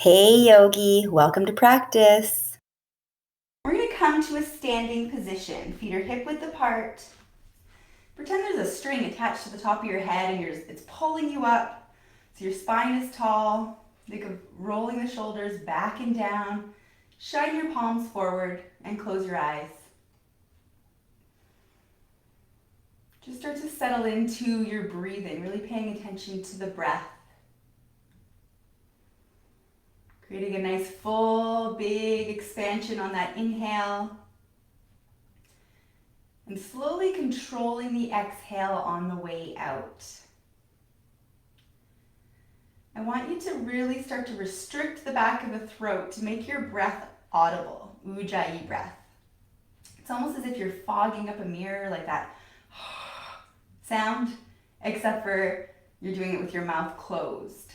Hey yogi, welcome to practice. We're going to come to a standing position. Feet are hip width apart. Pretend there's a string attached to the top of your head and it's pulling you up so your spine is tall. Think of rolling the shoulders back and down. Shine your palms forward and close your eyes. Just start to settle into your breathing, really paying attention to the breath. Creating a nice full, big expansion on that inhale. And slowly controlling the exhale on the way out. I want you to really start to restrict the back of the throat to make your breath audible, ujjayi breath. It's almost as if you're fogging up a mirror, like that sound, except for you're doing it with your mouth closed.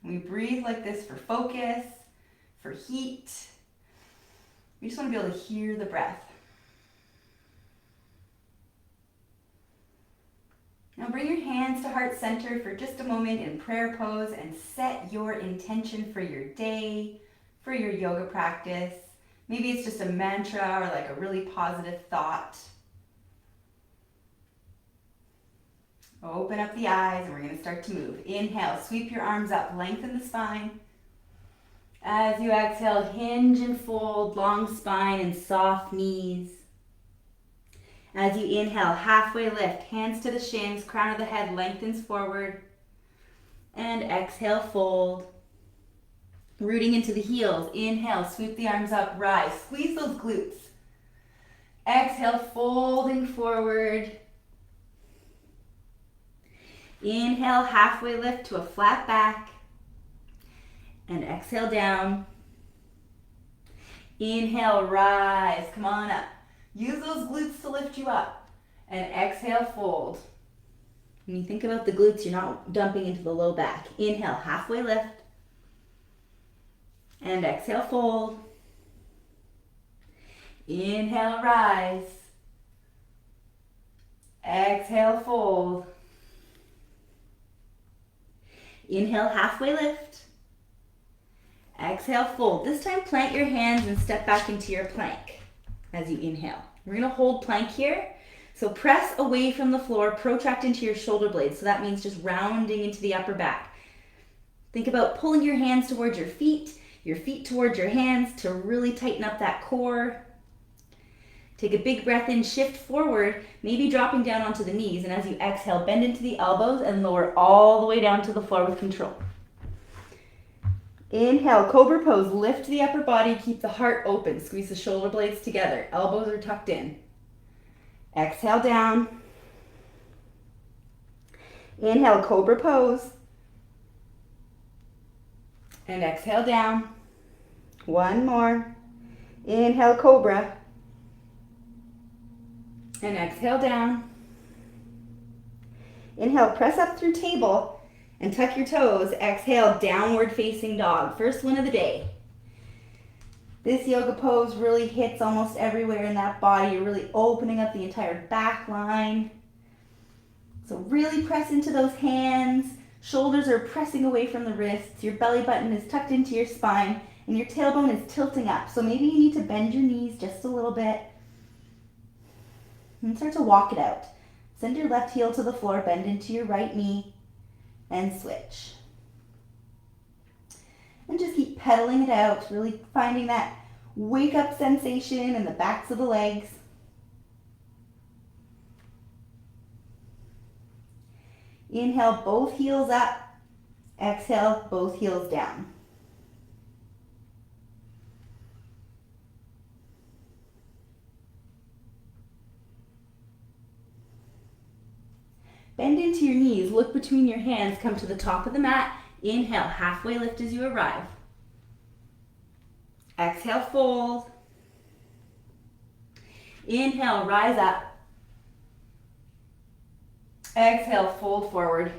And we breathe like this for focus, for heat. We just want to be able to hear the breath. Now bring your hands to heart center for just a moment in prayer pose and set your intention for your day, for your yoga practice. Maybe it's just a mantra or like a really positive thought. Open up the eyes and we're going to start to move. Inhale, sweep your arms up, lengthen the spine. As you exhale, hinge and fold, long spine and soft knees. As you inhale, halfway lift, hands to the shins, crown of the head lengthens forward. And exhale, fold. Rooting into the heels. Inhale, sweep the arms up, rise. Squeeze those glutes. Exhale, folding forward. Inhale, halfway lift to a flat back. And exhale down. Inhale, rise. Come on up. Use those glutes to lift you up. And exhale, fold. When you think about the glutes, you're not dumping into the low back. Inhale, halfway lift. And exhale, fold. Inhale, rise. Exhale, fold. Inhale, halfway lift. Exhale, fold. This time, plant your hands and step back into your plank as you inhale. We're going to hold plank here. So press away from the floor, protract into your shoulder blades. So that means just rounding into the upper back. Think about pulling your hands towards your feet towards your hands to really tighten up that core. Take a big breath in, shift forward, maybe dropping down onto the knees. And as you exhale, bend into the elbows and lower all the way down to the floor with control. Inhale, cobra pose, lift the upper body, keep the heart open, squeeze the shoulder blades together, elbows are tucked in. Exhale down. Inhale, cobra pose. And exhale down. One more. Inhale, cobra. And exhale down. Inhale, press up through table. And tuck your toes. Exhale, downward facing dog. First one of the day. This yoga pose really hits almost everywhere in that body. You're really opening up the entire back line. So really press into those hands. Shoulders are pressing away from the wrists. Your belly button is tucked into your spine. And your tailbone is tilting up. So maybe you need to bend your knees just a little bit. And start to walk it out. Send your left heel to the floor. Bend into your right knee. And switch. And just keep pedaling it out, really finding that wake up sensation in the backs of the legs. Inhale, both heels up. Exhale, both heels down. Bend into your knees, look between your hands, come to the top of the mat. Inhale, halfway lift as you arrive. Exhale, fold. Inhale, rise up. Exhale, fold forward.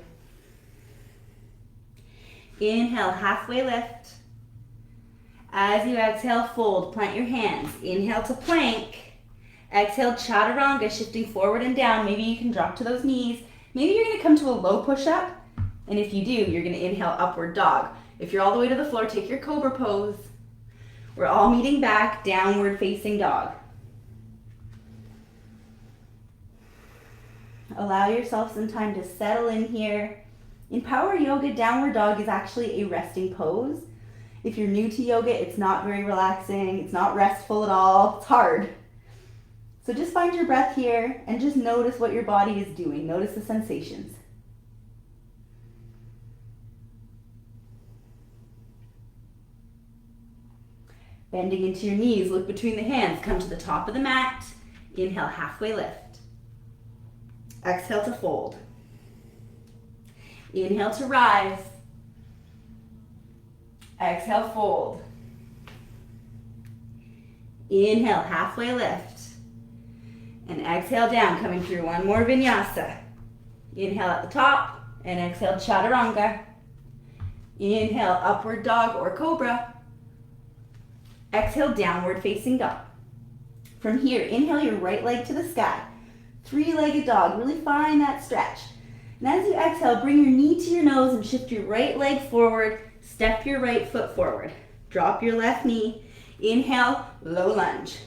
Inhale, halfway lift. As you exhale, fold, plant your hands. Inhale to plank. Exhale, chaturanga, shifting forward and down. Maybe you can drop to those knees. Maybe you're going to come to a low push-up, and if you do, you're going to inhale, upward dog. If you're all the way to the floor, take your cobra pose. We're all meeting back, downward facing dog. Allow yourself some time to settle in here. In power yoga, downward dog is actually a resting pose. If you're new to yoga, it's not very relaxing. It's not restful at all. It's hard. So just find your breath here and just notice what your body is doing. Notice the sensations. Bending into your knees, look between the hands, come to the top of the mat. Inhale, halfway lift. Exhale to fold. Inhale to rise. Exhale, fold. Inhale, halfway lift. And exhale down, coming through one more vinyasa. Inhale at the top and exhale, chaturanga. Inhale, upward dog or cobra. Exhale, downward facing dog. From here, inhale your right leg to the sky. Three-legged dog, really find that stretch. And as you exhale, bring your knee to your nose and shift your right leg forward. Step your right foot forward. Drop your left knee. Inhale, low lunge.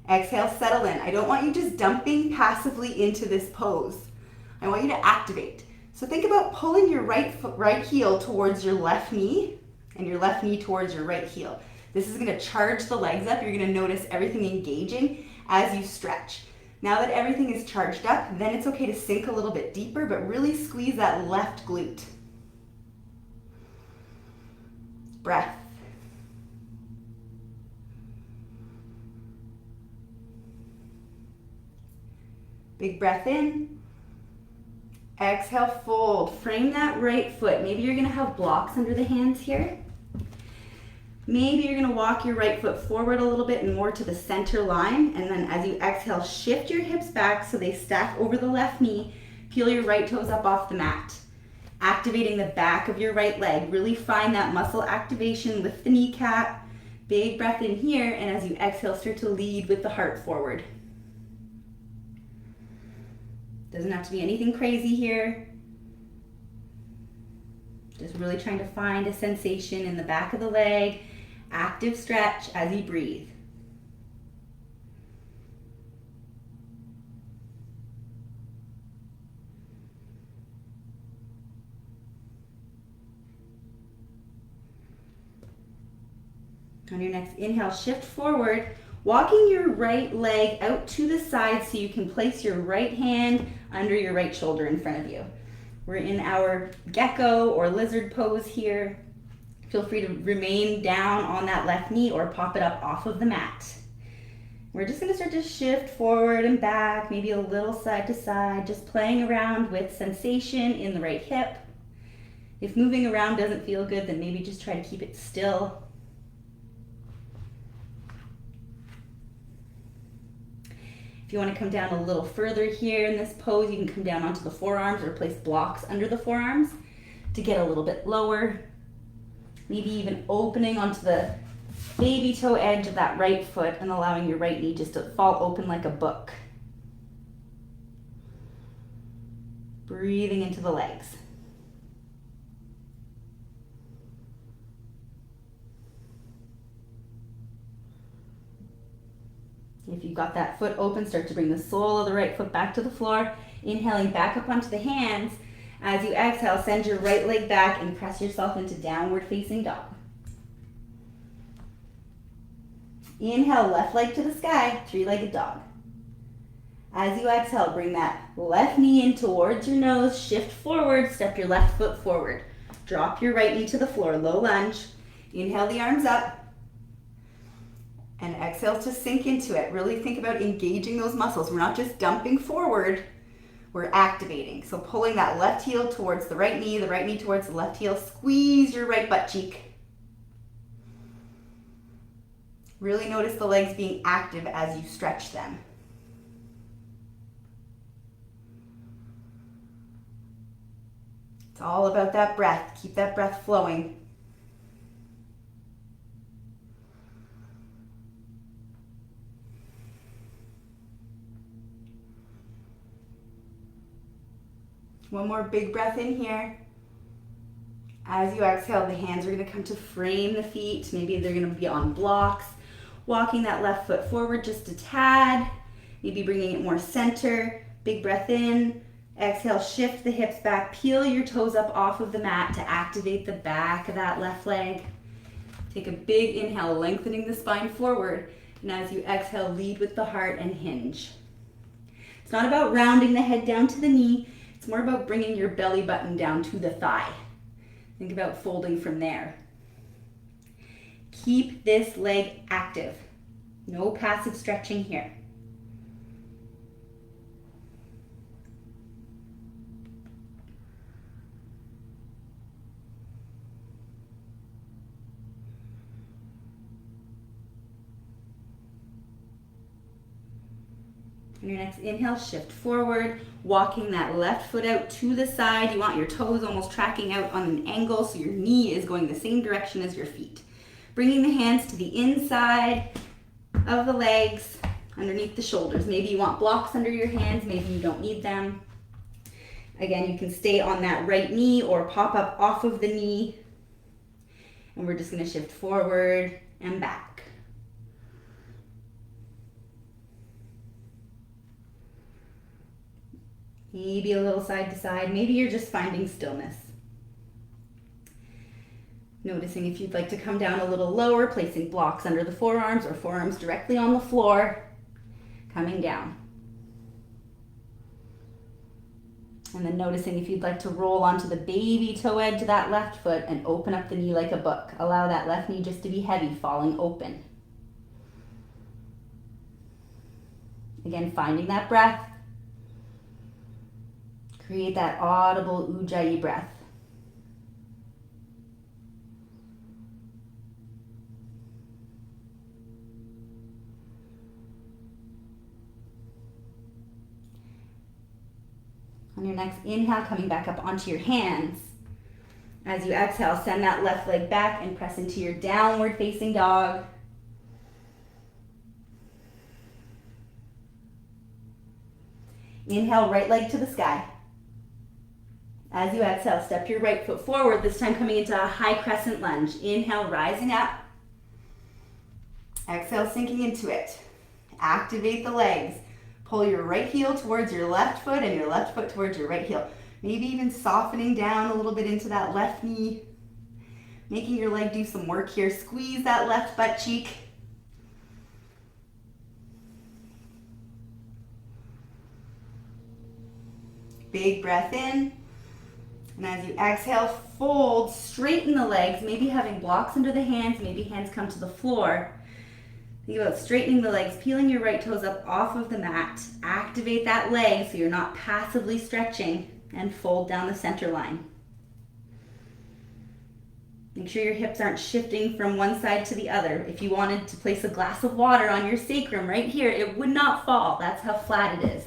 Exhale, settle in. I don't want you just dumping passively into this pose. I want you to activate. So think about pulling your right heel towards your left knee and your left knee towards your right heel. This is gonna charge the legs up. You're gonna notice everything engaging as you stretch. Now that everything is charged up, then it's okay to sink a little bit deeper, but really squeeze that left glute. Breath. Big breath in. Exhale, fold. Frame that right foot. Maybe you're gonna have blocks under the hands here. Maybe you're gonna walk your right foot forward a little bit and more to the center line. And then as you exhale, shift your hips back so they stack over the left knee. Peel your right toes up off the mat. Activating the back of your right leg. Really find that muscle activation. Lift the kneecap. Big breath in here. And as you exhale, start to lead with the heart forward. Doesn't have to be anything crazy here. Just really trying to find a sensation in the back of the leg. Active stretch as you breathe. On your next inhale, shift forward, walking your right leg out to the side so you can place your right hand under your right shoulder in front of you. We're in our gecko or lizard pose here. Feel free to remain down on that left knee or pop it up off of the mat. We're just gonna start to shift forward and back, maybe a little side to side, just playing around with sensation in the right hip. If moving around doesn't feel good, then maybe just try to keep it still. If you want to come down a little further here in this pose, you can come down onto the forearms or place blocks under the forearms to get a little bit lower. Maybe even opening onto the baby toe edge of that right foot and allowing your right knee just to fall open like a book. Breathing into the legs. If you've got that foot open, start to bring the sole of the right foot back to the floor. Inhaling back up onto the hands. As you exhale, send your right leg back and press yourself into downward facing dog. Inhale, left leg to the sky, three-legged dog. As you exhale, bring that left knee in towards your nose, shift forward, step your left foot forward. Drop your right knee to the floor, low lunge. Inhale the arms up. And exhale to sink into it. Really think about engaging those muscles. We're not just dumping forward, we're activating. So pulling that left heel towards the right knee towards the left heel. Squeeze your right butt cheek. Really notice the legs being active as you stretch them. It's all about that breath. Keep that breath flowing. One more big breath in here. As you exhale, the hands are going to come to frame the feet. Maybe they're going to be on blocks. Walking that left foot forward just a tad. Maybe bringing it more center. Big breath in. Exhale, shift the hips back. Peel your toes up off of the mat to activate the back of that left leg. Take a big inhale, lengthening the spine forward. And as you exhale, lead with the heart and hinge. It's not about rounding the head down to the knee. It's more about bringing your belly button down to the thigh. Think about folding from there. Keep this leg active. No passive stretching here. On your next inhale, shift forward, walking that left foot out to the side. You want your toes almost tracking out on an angle so your knee is going the same direction as your feet. Bringing the hands to the inside of the legs, underneath the shoulders. Maybe you want blocks under your hands, maybe you don't need them. Again, you can stay on that right knee or pop up off of the knee. And we're just going to shift forward and back. Maybe a little side to side. Maybe you're just finding stillness. Noticing if you'd like to come down a little lower, placing blocks under the forearms or forearms directly on the floor, coming down. And then noticing if you'd like to roll onto the baby toe edge of that left foot and open up the knee like a book. Allow that left knee just to be heavy, falling open. Again, finding that breath. Create that audible ujjayi breath. On your next inhale, coming back up onto your hands. As you exhale, send that left leg back and press into your downward facing dog. Inhale, right leg to the sky. As you exhale, step your right foot forward, this time coming into a high crescent lunge. Inhale, rising up. Exhale, sinking into it. Activate the legs. Pull your right heel towards your left foot and your left foot towards your right heel. Maybe even softening down a little bit into that left knee. Making your leg do some work here. Squeeze that left butt cheek. Big breath in. And as you exhale, fold, straighten the legs, maybe having blocks under the hands, maybe hands come to the floor. Think about straightening the legs, peeling your right toes up off of the mat. Activate that leg so you're not passively stretching, and fold down the center line. Make sure your hips aren't shifting from one side to the other. If you wanted to place a glass of water on your sacrum right here, it would not fall. That's how flat it is.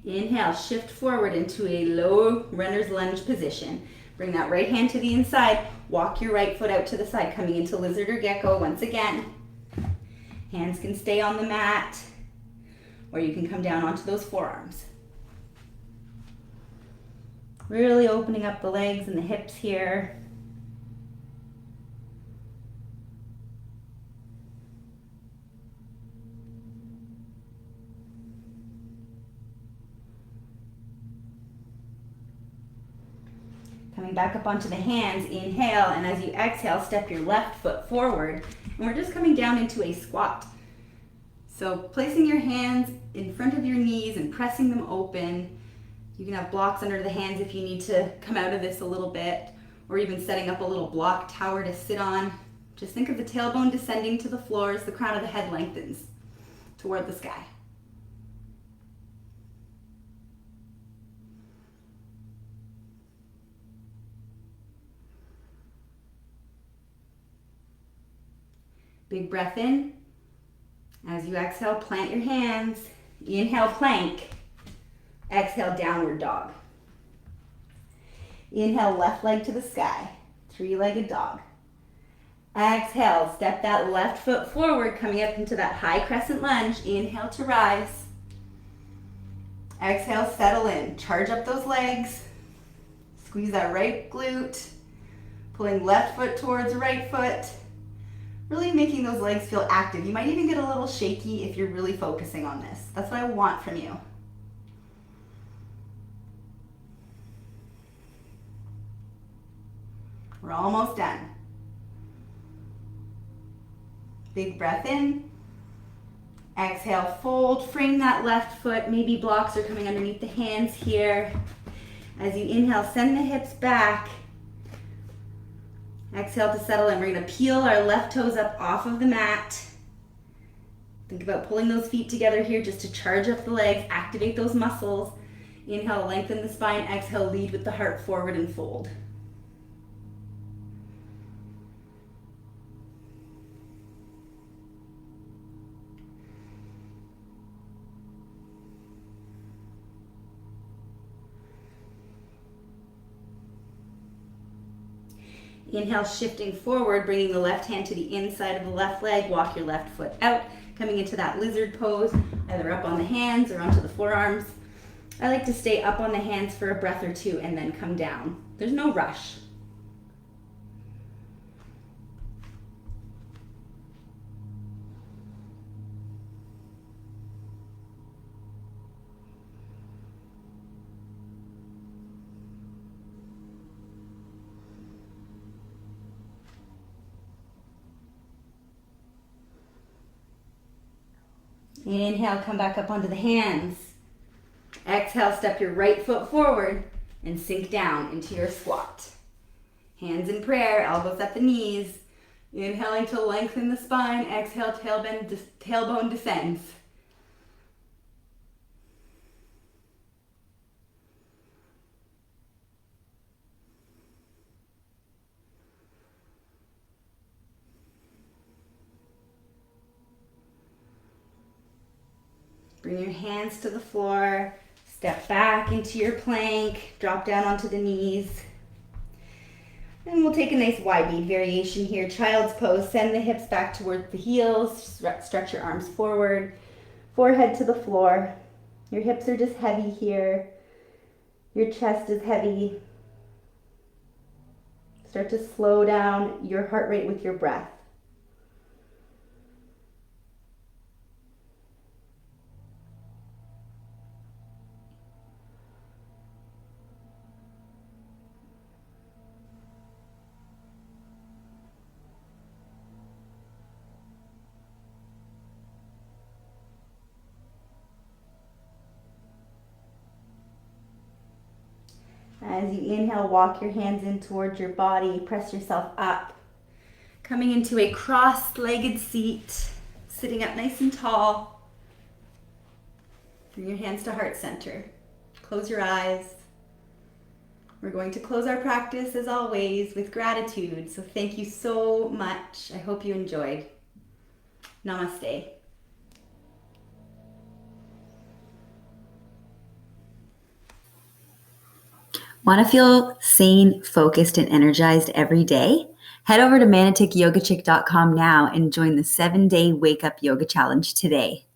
Inhale, shift forward into a low runner's lunge position. Bring that right hand to the inside. Walk your right foot out to the side, coming into lizard or gecko once again. Hands can stay on the mat, or you can come down onto those forearms. Really opening up the legs and the hips here. Coming back up onto the hands, inhale, and as you exhale, step your left foot forward. And we're just coming down into a squat. So placing your hands in front of your knees and pressing them open. You can have blocks under the hands if you need to come out of this a little bit, or even setting up a little block tower to sit on. Just think of the tailbone descending to the floor as the crown of the head lengthens toward the sky. Big breath in. As you exhale, plant your hands. Inhale, plank. Exhale, downward dog. Inhale, left leg to the sky. Three-legged dog. Exhale, step that left foot forward, coming up into that high crescent lunge. Inhale to rise. Exhale, settle in. Charge up those legs. Squeeze that right glute. Pulling left foot towards right foot. Really making those legs feel active. You might even get a little shaky if you're really focusing on this. That's what I want from you. We're almost done. Big breath in. Exhale, fold, frame that left foot. Maybe blocks are coming underneath the hands here. As you inhale, send the hips back. Exhale to settle in. We're going to peel our left toes up off of the mat. Think about pulling those feet together here just to charge up the legs, activate those muscles. Inhale, lengthen the spine. Exhale, lead with the heart forward and fold. Inhale, shifting forward, bringing the left hand to the inside of the left leg. Walk your left foot out, coming into that lizard pose, either up on the hands or onto the forearms. I like to stay up on the hands for a breath or two and then come down. There's no rush. Inhale, come back up onto the hands. Exhale, step your right foot forward and sink down into your squat. Hands in prayer, elbows at the knees. Inhaling to lengthen the spine. Exhale, tailbone descends. Bring your hands to the floor. Step back into your plank. Drop down onto the knees. And we'll take a nice wide bead variation here. Child's pose. Send the hips back towards the heels. Stretch your arms forward. Forehead to the floor. Your hips are just heavy here. Your chest is heavy. Start to slow down your heart rate with your breath. As you inhale, walk your hands in towards your body, press yourself up. Coming into a cross-legged seat, sitting up nice and tall. Bring your hands to heart center. Close your eyes. We're going to close our practice, as always, with gratitude. So thank you so much. I hope you enjoyed. Namaste. Want to feel sane, focused, and energized every day? Head over to manatikyogachik.com now and join the 7-day Wake Up Yoga Challenge today.